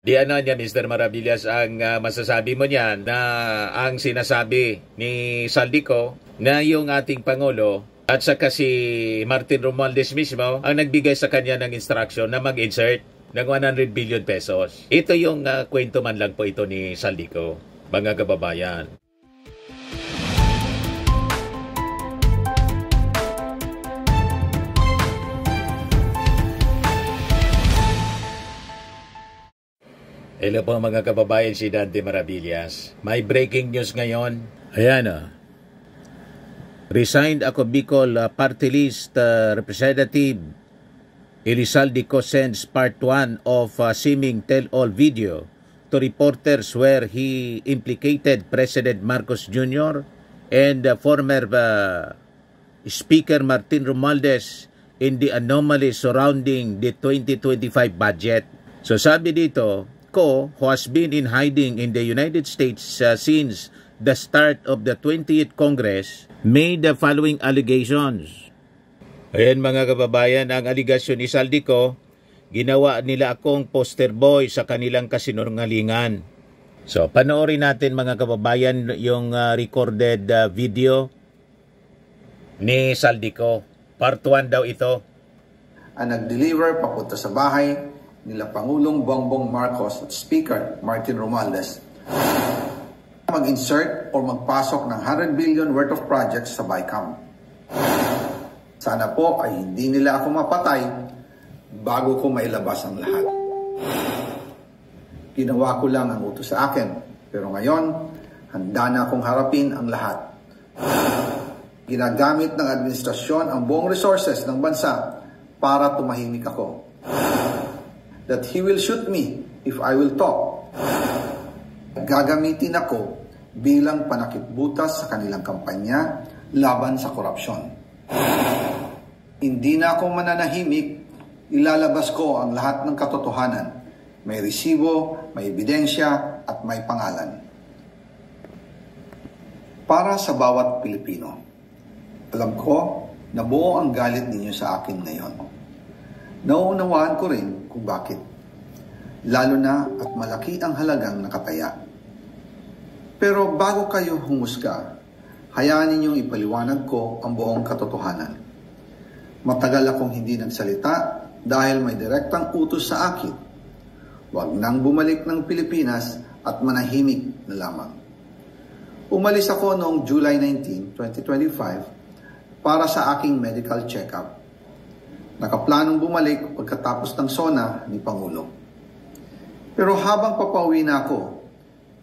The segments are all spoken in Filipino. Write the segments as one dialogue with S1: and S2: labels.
S1: Di ano niya, Mr. Maravillas, ang masasabi mo niyan na ang sinasabi ni Saldico na yung ating Pangulo at saka si Martin Romualdez mismo ang nagbigay sa kanya ng instruction na mag-insert ng 100 billion pesos. Ito yung kwento man lang po ito ni Saldico, mga kababayan. Hello po mga kababayan, si Dante Maravillas. May breaking news ngayon. Ayan Resigned ako Bicol Party List Representative Elizalde sends part 1 of seeming tell-all video to reporters where he implicated President Marcos Jr. and former Speaker Martin Romualdez in the anomalies surrounding the 2025 budget. So sabi dito, who has been in hiding in the United States since the start of the 20th Congress, made the following allegations. Ayan mga kababayan, ang aligasyon ni Saldico, ginawa nila akong poster boy sa kanilang kasinungalingan. So panoorin natin mga kababayan yung recorded video ni Saldico. Part 1 daw ito.
S2: Ang nag-deliver papunta sa bahay nila Pangulong Bongbong Marcos at Speaker Martin Romualdez mag-insert o magpasok ng 100 billion worth of projects sa BICAM. Sana po ay hindi nila ako mapatay bago ko mailabas ang lahat. Ginawa ko lang ang utos sa akin, pero ngayon, handa na akong harapin ang lahat. Ginagamit ng administrasyon ang buong resources ng bansa para tumahimik ako. That he will shoot me if I will talk. Gagamitin ako bilang panakipbutas sa kanilang kampanya laban sa korupsyon. Hindi na ako mananahimik, ilalabas ko ang lahat ng katotohanan. May resibo, may ebidensya, at may pangalan. Para sa bawat Pilipino, alam ko na buo ang galit ninyo sa akin ngayon. Nauunawaan ko rin kung bakit. Lalo na at malaki ang halagang nakataya. Pero bago kayo humusga, hayaan ninyong ipaliwanag ko ang buong katotohanan. Matagal akong hindi nagsalita dahil may direktang utos sa akin. Huwag nang bumalik ng Pilipinas at manahimik na lamang. Umalis ako noong July 19, 2025 para sa aking medical check-up. Nakaplanong bumalik pagkatapos ng SONA ni Pangulo. Pero habang papauwi na ako,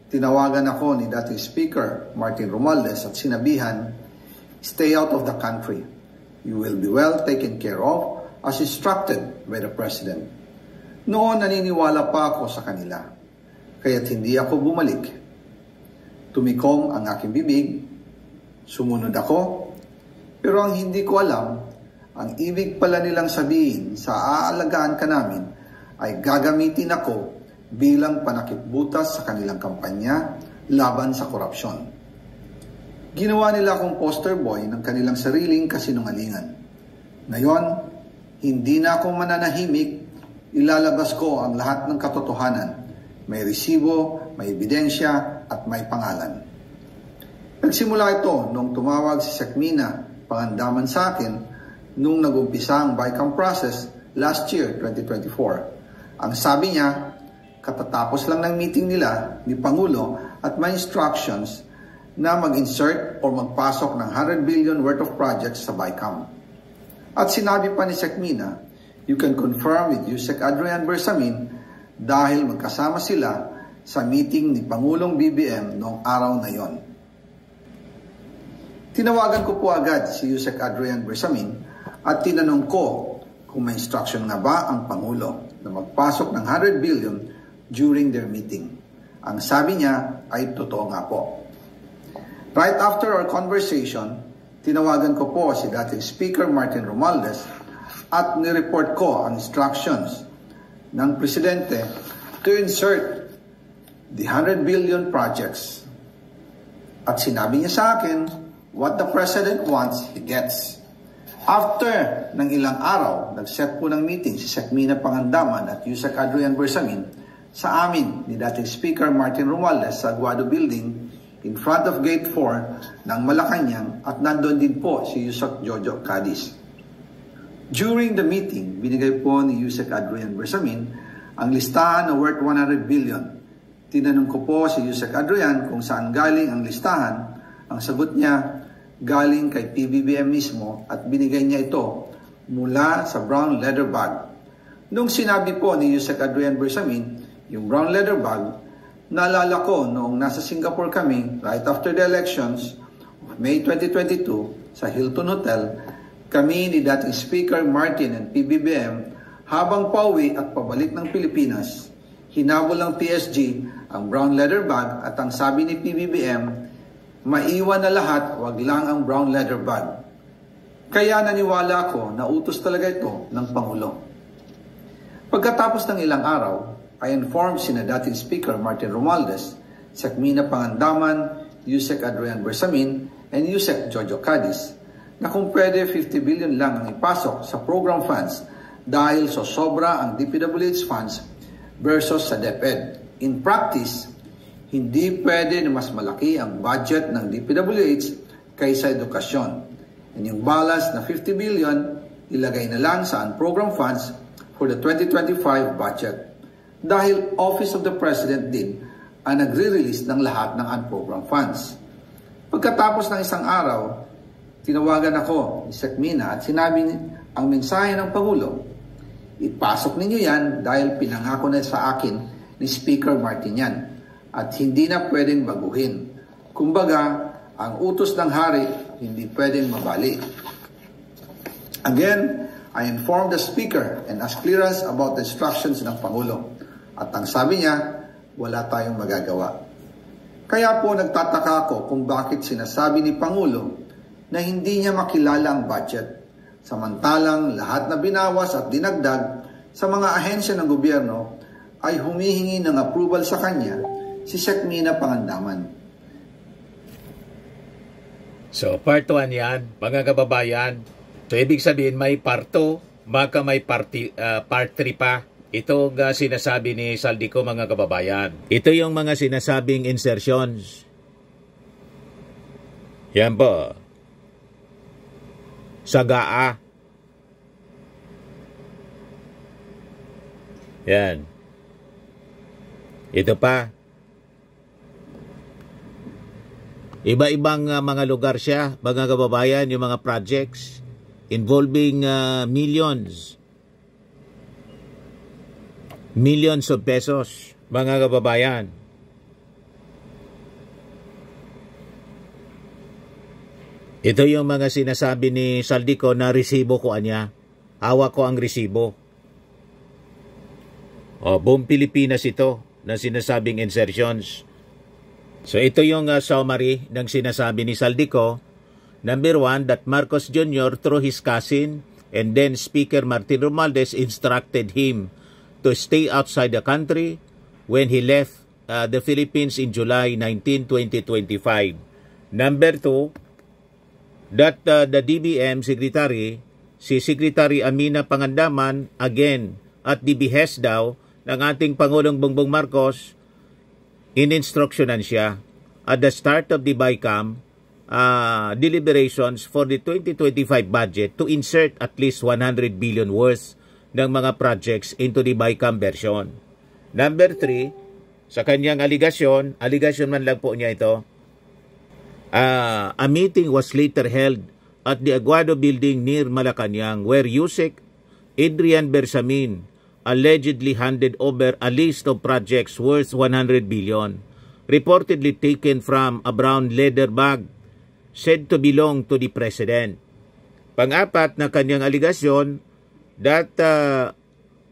S2: tinawagan ako ni dating Speaker Martin Romualdez at sinabihan, "Stay out of the country. You will be well taken care of as instructed by the President." Noon naniniwala pa ako sa kanila, kaya't hindi ako bumalik. Tumikom ang aking bibig, sumunod ako, pero ang hindi ko alam, ang ibig pala nilang sabihin sa aalagaan ka namin ay gagamitin ako bilang panakipbutas sa kanilang kampanya laban sa korupsyon. Ginawa nila akong poster boy ng kanilang sariling kasinungalingan. Ngayon, hindi na ako mananahimik, ilalabas ko ang lahat ng katotohanan. May resibo, may ebidensya, at may pangalan. Nagsimula ito nung tumawag si Sekmina Pangandaman sa akin nung nag-umpisa ang BICAM process last year, 2024. Ang sabi niya, katatapos lang ng meeting nila ni Pangulo at may instructions na mag-insert o magpasok ng 100 billion worth of projects sa BICAM. At sinabi pa ni Sekmina, you can confirm with Yusek Adrian Bersamin dahil magkasama sila sa meeting ni Pangulong BBM noong araw na yon. Tinawagan ko po agad si Yusek Adrian Bersamin at tinanong ko kung may instruction nga ba ang Pangulo na magpasok ng 100 billion during their meeting. Ang sabi niya ay totoo nga po. Right after our conversation, tinawagan ko po si dating Speaker Martin Romualdez at nireport ko ang instructions ng Presidente to insert the 100 billion projects. At sinabi niya sa akin, what the President wants, he gets. After ng ilang araw, nag-set po ng meeting si Sekmina Pangandaman at Yusek Adrian Bersamin, sa amin ni dating Speaker Martin Romualdez sa Aguado Building in front of Gate 4 ng Malacanang at nandun din po si Yusek Jojo Cadiz. During the meeting, binigay po ni Yusek Adrian Bersamin ang listahan na worth 100 billion. Tinanong ko po si Yusek Adrian kung saan galing ang listahan. Ang sagot niya, galing kay PBBM mismo at binigay niya ito mula sa brown leather bag. Nung sinabi po ni Yusek Adrian Bersamin, yung brown leather bag, naalala ko noong nasa Singapore kami right after the elections of May 2022 sa Hilton Hotel, kami ni dating Speaker Martin and PBBM habang pauwi at pabalik ng Pilipinas, hinabol ng PSG ang brown leather bag at ang sabi ni PBBM, maiwan na lahat, wag lang ang brown leather bag. Kaya naniwala ako na utos talaga ito ng Pangulo. Pagkatapos ng ilang araw, I informed sina dating Speaker Martin Romualdez, Sekmina Pangandaman, Yusek Adrian Bersamin, and Yusek Jojo Cadiz na kung pwede 50 billion lang ang ipasok sa program funds dahil so sobra ang DPWH funds versus sa DepEd. In practice, hindi pwede na mas malaki ang budget ng DPWH kaysa edukasyon. And yung balance na 50 billion, ilagay na lang sa program funds for the 2025 budget. Dahil Office of the President din ang nagre-release ng lahat ng unprogrammed funds. Pagkatapos ng isang araw, tinawagan ako ni Sekmina at sinabi ang mensahe ng Pangulo, ipasok ninyo yan dahil pinangako na sa akin ni Speaker Martin yan at hindi na pwedeng baguhin. Kumbaga, ang utos ng hari hindi pwedeng mabali. Again, I informed the Speaker and asked clearance about the instructions ng Pangulo. At ang sabi niya, wala tayong magagawa. Kaya po nagtataka ako kung bakit sinasabi ni Pangulo na hindi niya makilala ang budget. Samantalang lahat na binawas at dinagdag sa mga ahensya ng gobyerno ay humihingi ng approval sa kanya si Sekmina Pangandaman.
S1: So, part 1 yan, mga kababayan. So, ibig sabihin may part 2, baka may part 3 pa. Ito ang sinasabi ni Saldico, mga kababayan. Ito yung mga sinasabing insertions. Yan po. Sagaa. Yan. Ito pa. Iba-ibang mga lugar siya, mga kababayan, yung mga projects involving millions of pesos, mga kababayan. Ito yung mga sinasabi ni Saldico na resibo ko niya. Hawak ko ang resibo. Buong Pilipinas ito na sinasabing insertions. So ito yung summary ng sinasabi ni Saldico. Number 1, that Marcos Jr. through his cousin and then Speaker Martin Romualdez instructed him to stay outside the country when he left the Philippines in July 19, 2025. Number 2, that the DBM Secretary, si Secretary Amina Pangandaman, again, at the behest daw ng ating Pangulong Bongbong Marcos, in-instructionan siya at the start of the BICAM deliberations for the 2025 budget to insert at least 100 billion worth ng mga projects into the BICAM version. Number 3, sa kanyang aligasyon man lang po niya ito, a meeting was later held at the Aguado Building near Malacanang where Yusek Adrian Bersamin allegedly handed over a list of projects worth 100 billion, reportedly taken from a brown leather bag said to belong to the President. Pang-apat na kanyang aligasyon, that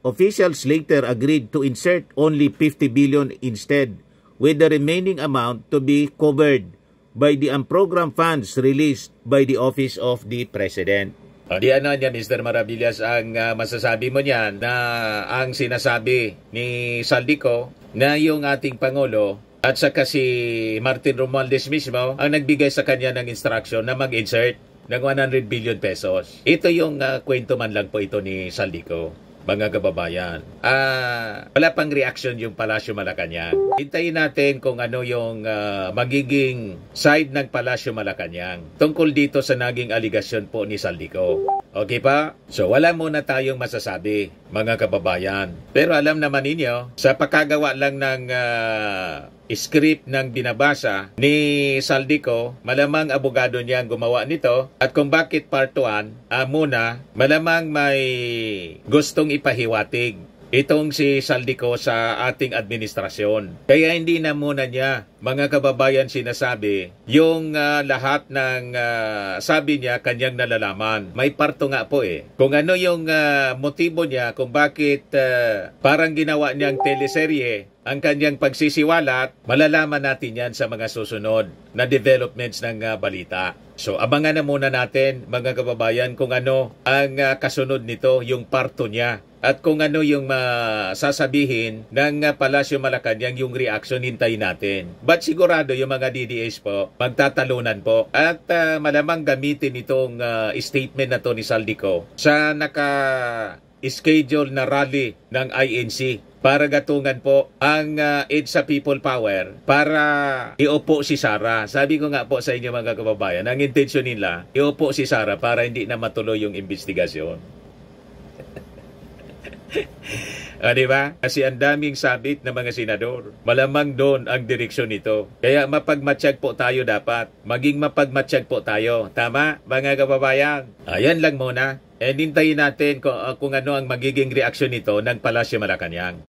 S1: officials later agreed to insert only 50 billion instead, with the remaining amount to be covered by the unprogrammed funds released by the Office of the President. Di ano niya, Mr. Maravillas, ang masasabi mo niyan na ang sinasabi ni Saldico na yung ating Pangulo at saka si Martin Romualdez mismo ang nagbigay sa kanya ng instruction na mag-insert ng 100 billion pesos. Ito yung kwento man lang po ito ni Saldico. mga kababayan. Wala pang reaction yung Palasyo Malacanang. Hintayin natin kung ano yung magiging side ng Palasyo Malacanang tungkol dito sa naging aligasyon po ni Saldico. Okay pa? So wala muna tayong masasabi, mga kababayan. Pero alam naman ninyo, sa pagkagawa lang ng script ng binabasa ni Saldico, malamang abogado niya ang gumawa nito. At kung bakit part 1, muna, malamang may gustong ipahiwatig itong si Saldico sa ating administrasyon. Kaya hindi na muna niya, mga kababayan, sinasabi yung lahat ng sabi niya kanyang nalalaman. May parto nga po eh. Kung ano yung motibo niya kung bakit parang ginawa niyang teleserye ang kanyang pagsisiwalat, malalaman natin yan sa mga susunod na developments ng balita. So abangan na muna natin, mga kababayan, kung ano ang kasunod nito, yung parto niya. At kung ano yung sasabihin ng Palasyo Malacanang, yung reaction, hintayin natin. But sigurado yung mga DDS po, magtatalunan po. At malamang gamitin itong statement na to ni Saldico sa naka-schedule na rally ng INC para gatungan po ang EDSA People Power para iupo si Sara. Sabi ko nga po sa inyo, mga kababayan, ang intensyon nila, iupo si Sara para hindi na matuloy yung investigasyon. Diba? Kasi ang daming sabit na mga senador. Malamang doon ang direksyon nito. Kaya mapagmatsyag po tayo dapat. Maging mapagmatsyag po tayo. Tama, mga kababayan? Ayan lang muna. And hintayin natin kung ano ang magiging reaksyon nito ng Palasyo Malacanang.